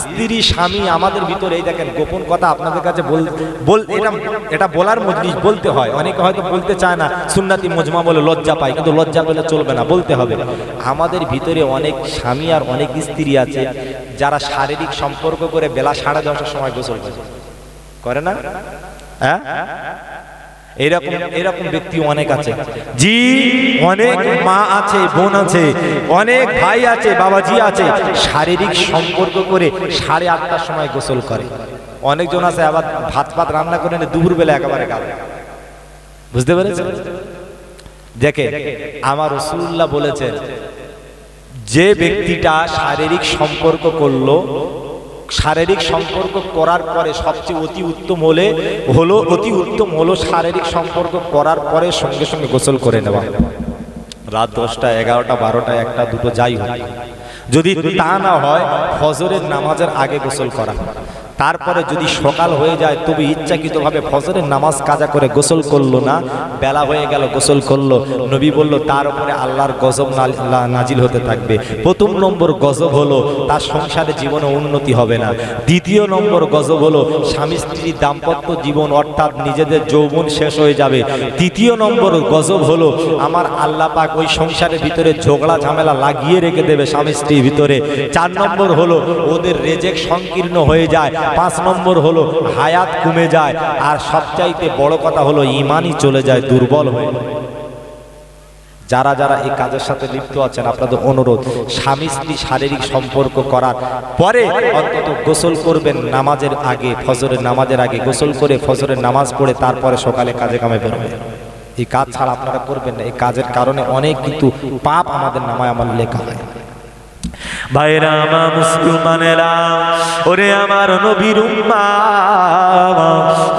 S2: স্ত্রী স্বামী আমাদের ভিতরে, এই দেখেন গোপন কথা আপনাদের কাছে এটা বলার মজলিস বলতে হয়, অনেকে হয়তো বলতে চায় না, সুন্নাতি মজমা বলে লজ্জা পায়, কিন্তু লজ্জা পেলে চলবে না, বলতে হবে। আমাদের ভিতরে অনেক স্বামী আর অনেক স্ত্রী আছে যারা শারীরিক সম্পর্ক করে বেলা 10:30 সময় গোসল করে না? হ্যাঁ, এরকম ব্যক্তি অনেক আছে।
S1: জি, অনেক মা আছে, বোন আছে, অনেক ভাই আছে, বাবাজি আছে,
S2: শারীরিক সম্পর্ক করে 8:30টার সময় গোসল করে। অনেকজন আছে আবার ভাত রান্না করে দুপুরবেলা একেবারে গাবে, বুঝতে পেরেছেন? দেখে আমার রাসূলুল্লাহ বলেছেন, যে ব্যক্তিটা শারীরিক সম্পর্ক করলো, শারীরিক সম্পর্ক করার পরে সবচেয়ে অতি উত্তম হলো শারীরিক সম্পর্ক করার পরে সঙ্গে সঙ্গে গোসল করে নেওয়া। রাত 10টা, 11টা, 12টা, 1টা, 2টো যাই হোক, যদি তা না হয় ফজরের নামাজের আগে গোসল করা। তারপরে যদি সকাল হয়ে যায় তবে ইচ্ছাকৃতভাবে ফজরের নামাজ কাজা করে গোসল করলো না, বেলা হয়ে গেল গোসল করলো, নবী বলল তার উপরে আল্লাহর গজব নাজিল হতে থাকবে। প্রথম নম্বর গজব হলো তার সংসারে জীবনে উন্নতি হবে না। দ্বিতীয় নম্বর গজব হলো স্বামী স্ত্রীর দাম্পত্য জীবন অর্থাৎ নিজেদের যৌবন শেষ হয়ে যাবে। তৃতীয় নম্বর গজব হলো আমার আল্লাহ পাক ওই সংসারের ভিতরে ঝগড়া ঝামেলা লাগিয়ে রেখে দেবে স্বামী স্ত্রীর ভিতরে। 4 নম্বর হলো ওদের রেজেক সংকীর্ণ হয়ে যায়। 5 নম্বর হলো হায়াত কমে যায়। আর সবচাইতে বড় কথা হলো ঈমানই চলে যায় দুর্বল হয়ে। যারা যারা এই কাজের সাথে লিপ্ত আছেন আপনাদের অনুরোধ, স্বামী স্ত্রী শারীরিক সম্পর্ক করার পরে অন্তত গোসল করবেন নামাজের আগে, ফজরের নামাজের আগে গোসল করে ফজরের নামাজ পড়ে তারপরে সকালে কাজে কামে বেরোবেন। এই কাজ ছাড়া আপনারা করবেন না। এই কাজের কারণে অনেক কিন্তু পাপ আমাদের নামায় আমার লেখা হয়।
S1: ভাইরা আমার মুসলমানেরা, ওরে আমার নবীর উম্মাত,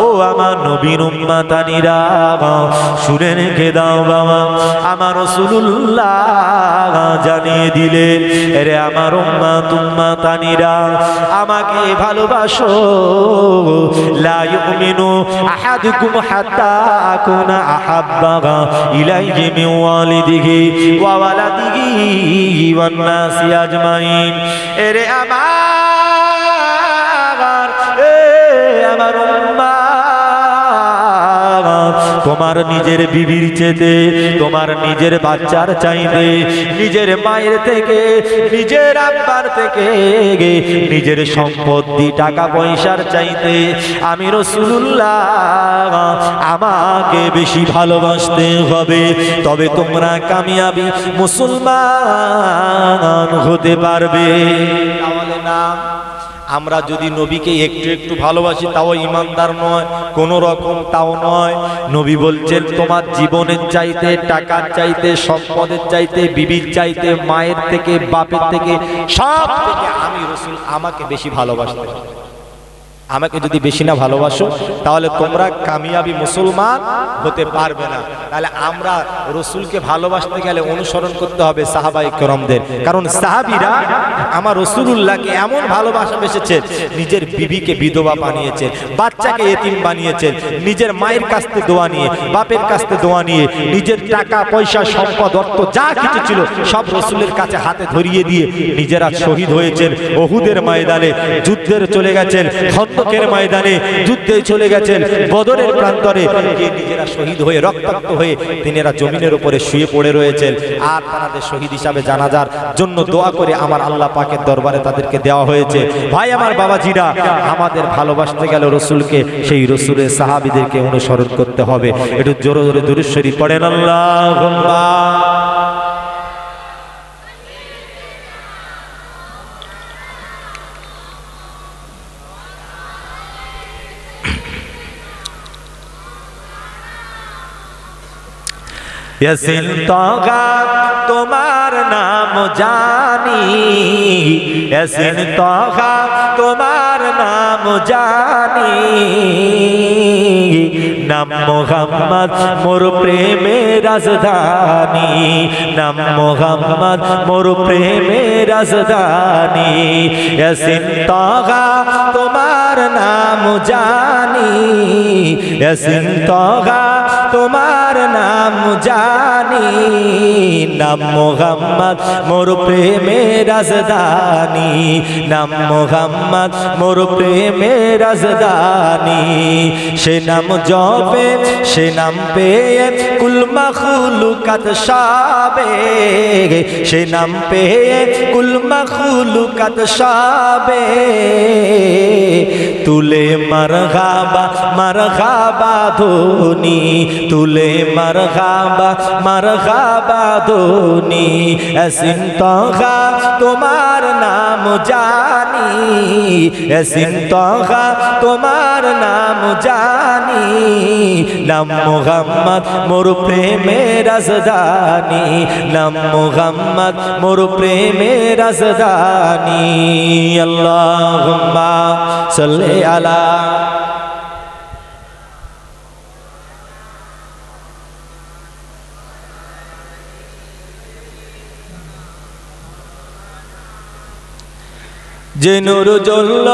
S1: ও আমার নবীর উম্মাতানিরা, শুনে রেখে দাও বাবা, আমার রাসূলুল্লাহ জানিয়ে দিলেন, এরে আমার উম্মাত উম্মাতানিরা, আমাকে ভালোবাসো। লা ইউমিনু আহাদুকুম হাত্তা আকুনা আহাব্বা ইলাইহি মিন ওয়ালিদিহি ওয়া ওয়ালাদিহি ওয়ান নাসি আজমাইন। এরে আমার উম্মাত, তোমার নিজের বিবির চেতে, তোমার নিজের বাচ্চার চাইতে, নিজের মায়ের থেকে, নিজের আব্বার থেকে, নিজের সম্পত্তি টাকা পয়সার চাইতে আমি রাসূলুল্লাহ আমাকে বেশি ভালোবাসতে হবে, তবে তোমরা কামিয়াবি মুসলমান হতে পারবে। তাহলে না, আমরা যদি নবীকে একটু একটু ভালোবাসি তাও ইমানদার নয়, কোন রকম তাও নয়। নবী বলছেন তোমার জীবনের চাইতে, টাকার চাইতে, সম্পদের চাইতে, বিবির চাইতে, মায়ের থেকে, বাপের থেকে, সব থেকে আমি রাসূল আমাকে বেশি ভালোবাসতে হবে। আমাকে যদি বেশি না ভালোবাসো তাহলে তোমরা কামিয়াবি মুসলমান হতে পারবে না। তাহলে আমরা রাসূলকে ভালোবাসতে গেলে অনুসরণ করতে হবে সাহাবায়ে কেরামদের, কারণ সাহাবীরা আমার রাসূলুল্লাহকে এমন ভালোবাসা বেসেছেন, নিজের বিবিকে বিধবা বানিয়েছেন, বাচ্চাকে এতিম বানিয়েছেন, নিজের মায়ের কাছ থেকে দোয়া নিয়ে, বাপের কাছ থেকে দোয়া নিয়ে, নিজের টাকা পয়সা সম্পদ অর্থ যা কিছু ছিল সব রাসূলের কাছে হাতে ধরিয়ে দিয়ে নিজেরা শহীদ হয়েছেন। উহুদের ময়দানে যুদ্ধের চলে গেছেন, খন্দকের ময়দানে যুদ্ধে চলে গেছেন, বদরের প্রান্তরে গিয়ে নিজেরা শহীদ হয়ে রক্তাক্ত হয়ে তিনারা জমিনের উপরে শুয়ে পড়ে রয়েছেন। আর তাদের শহীদ হিসাবে জানাজার জন্য দোয়া করে আমার আল্লাহ পাকের দরবারে তাদেরকে দেওয়া হয়েছে। ভাই আমার বাবাজিরা, আমাদের ভালোবাসতে গেলে রাসূলকে, সেই রাসূলের সাহাবীদেরকে অনুসরণ করতে হবে। একটু জোরে জোরে দুরূদ শরীফ পড়েন আল্লাহুম্মা। ইয়াসিন তগা তোমার নাম জানি, ইয়াসিন তগা তোমার নাম জানি, নাম মুহাম্মদ মোর প্রেমের রাজধানী, নাম মুহাম্মদ মোর প্রেমের রাজধানী। ইয়াসিন তগা তোমার নাম জানি, ইয়াসিন তগা তোমার নাম জানি, নাম মুহাম্মদ মোর প্রেমের রাজধানী, নাম মুহাম্মদ মোর প্রেমের রাজধানী। সে নাম জপে, সে নাম পেয়ে কুল মাখলুকাত সবে, সে নাম পেয়ে কুল মাখলুকাত সবে, তুলে মারহাবা মারহাবা ধ্বনি, তুলে মারহাবা মারহাবা ধ্বনি। ইয়াসিন তগা তোমার নাম জানি, ইয়াসিন তগা তোমার নাম জানি, নাম মুহাম্মদ মোর প্রেমের রাজধানী, নাম মুহাম্মদ মোর প্রেমের রাজধানী। আল্লাহুম্মা সাল্লি আলা। যে নূর জ্বলল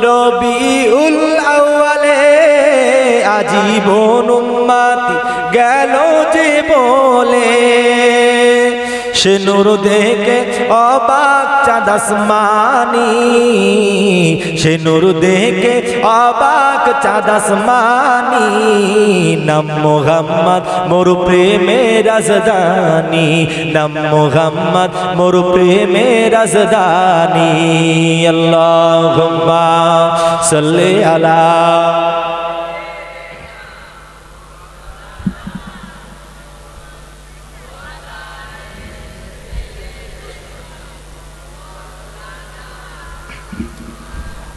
S1: রবিউল আউয়ালে, আজীবন উম্মতি গেল যে বলে, সে নূর দেখে অবাক চাঁদ আসমানি, সে নূর দেখে অবাক চাঁদ আসমানি, নাম মুহাম্মদ মোর প্রেমের রাজধানী, নাম মুহাম্মদ মোর প্রেমের রাজধানী। আল্লাহুম্মা সাল্লি আলা।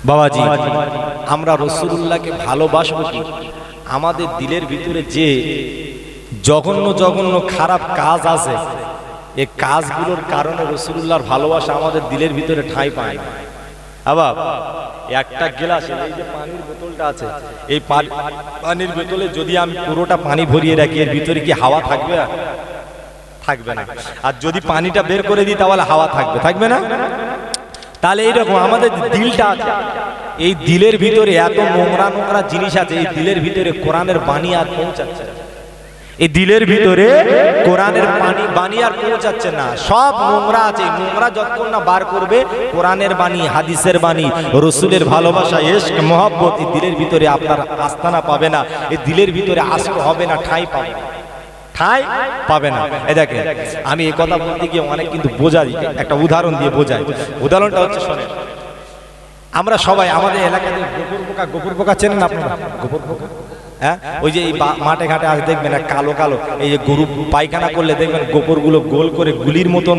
S1: বাবাজি, আমরা রাসূলুল্লাহকে ভালোবাসবো কি? আমাদের দিলের ভিতরে যে জঘন্য জঘন্য খারাপ কাজ আছে
S2: এই কাজগুলোর কারণে রাসূলুল্লাহর ভালোবাসা আমাদের দিলের ভিতরে ঠাঁই পায় না। আবার একটা গ্লাস, এই যে পানির বোতলটা আছে, এই পানির বোতলে যদি আমি পুরোটা পানি ভরিয়ে রাখি, এর ভিতরে কি হাওয়া থাকবে? থাকবে না। আর যদি পানিটা বের করে দিই তাহলে হাওয়া থাকবে, থাকবে না? তাহলে এইরকম আমাদের দিলটা আছে, এই দিলের ভিতরে এত নোংরা নোংরা জিনিস আছে, এই দিলের ভিতরে কোরআনের বাণী আর পৌঁছাচ্ছে না। এই দিলের ভিতরে কোরআনের বাণী আর পৌঁছাচ্ছে না, সব নোংরা আছে। নোংরা যতক্ষণ না বার করবে কোরআনের বাণী, হাদিসের বাণী, রসুলের ভালোবাসা, ইশক, মহব্বত, এই দিলের ভিতরে আপনার আস্তানা পাবে না, এই দিলের ভিতরে আশ্রয় হবে না, ঠাঁই পাবে না, ঠাঁই পাবে না। এই দেখেন, আমি এই কথা বলতে গিয়ে অনেক কিন্তু বোঝাই, একটা উদাহরণ দিয়ে বোঝাই। উদাহরণটা হচ্ছে, শোনেন, আমরা সবাই আমাদের এলাকাতে গোবর পোকা চেনেন আপনারা? গোবর পোকা, হ্যাঁ, ওই যে এই মাঠে ঘাটে আজ দেখবেন কালো কালো, এই যে গরু পায়খানা করলে দেখবেন গোবরগুলো গোল করে গুলির মতন